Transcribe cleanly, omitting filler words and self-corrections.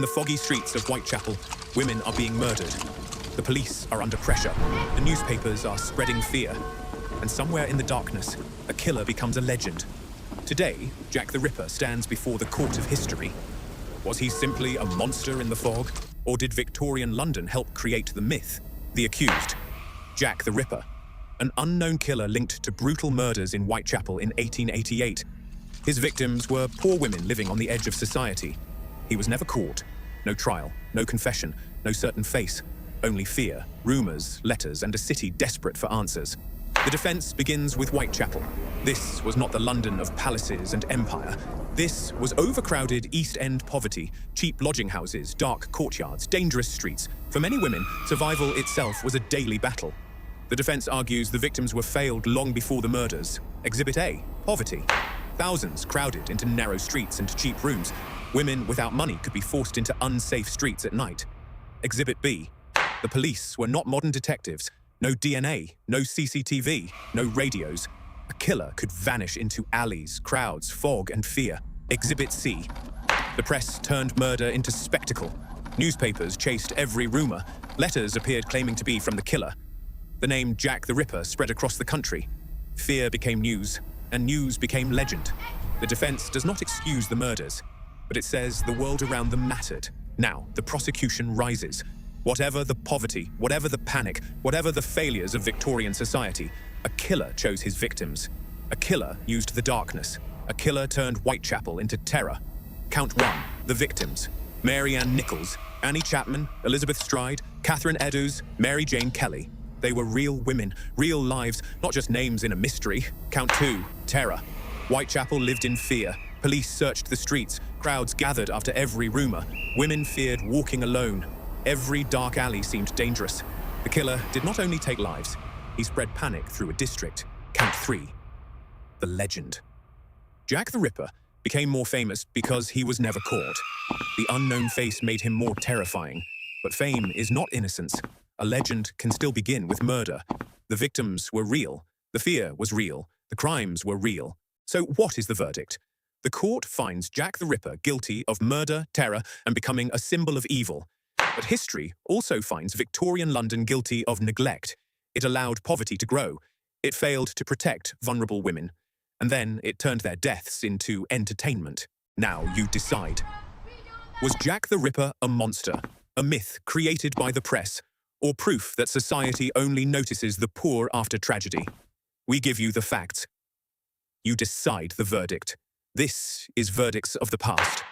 In the foggy streets of Whitechapel, women are being murdered. The police are under pressure. The newspapers are spreading fear. And somewhere in the darkness, a killer becomes a legend. Today, Jack the Ripper stands before the court of history. Was he simply a monster in the fog? Or did Victorian London help create the myth? The accused, Jack the Ripper, an unknown killer linked to brutal murders in Whitechapel in 1888. His victims were poor women living on the edge of society. He was never caught. No trial, no confession, no certain face. Only fear, rumors, letters, and a city desperate for answers. The defense begins with Whitechapel. This was not the London of palaces and empire. This was overcrowded East End poverty, cheap lodging houses, dark courtyards, dangerous streets. For many women, survival itself was a daily battle. The defense argues the victims were failed long before the murders. Exhibit A, poverty. Thousands crowded into narrow streets and cheap rooms. Women without money could be forced into unsafe streets at night. Exhibit B, the police were not modern detectives. No DNA, no CCTV, no radios. A killer could vanish into alleys, crowds, fog, and fear. Exhibit C, the press turned murder into spectacle. Newspapers chased every rumor. Letters appeared claiming to be from the killer. The name Jack the Ripper spread across the country. Fear became news, and news became legend. The defense does not excuse the murders, but it says the world around them mattered. Now, the prosecution rises. Whatever the poverty, whatever the panic, whatever the failures of Victorian society, a killer chose his victims. A killer used the darkness. A killer turned Whitechapel into terror. Count 1, the victims. Mary Ann Nichols, Annie Chapman, Elizabeth Stride, Catherine Eddowes, Mary Jane Kelly. They were real women, real lives, not just names in a mystery. Count 2, terror. Whitechapel lived in fear. Police searched the streets. Crowds gathered after every rumor. Women feared walking alone. Every dark alley seemed dangerous. The killer did not only take lives, he spread panic through a district. Count 3, the legend. Jack the Ripper became more famous because he was never caught. The unknown face made him more terrifying. But fame is not innocence. A legend can still begin with murder. The victims were real. The fear was real. The crimes were real. So what is the verdict? The court finds Jack the Ripper guilty of murder, terror, and becoming a symbol of evil. But history also finds Victorian London guilty of neglect. It allowed poverty to grow. It failed to protect vulnerable women. And then it turned their deaths into entertainment. Now you decide. Was Jack the Ripper a monster? A myth created by the press? Or proof that society only notices the poor after tragedy? We give you the facts. You decide the verdict. This is Verdicts of the Past.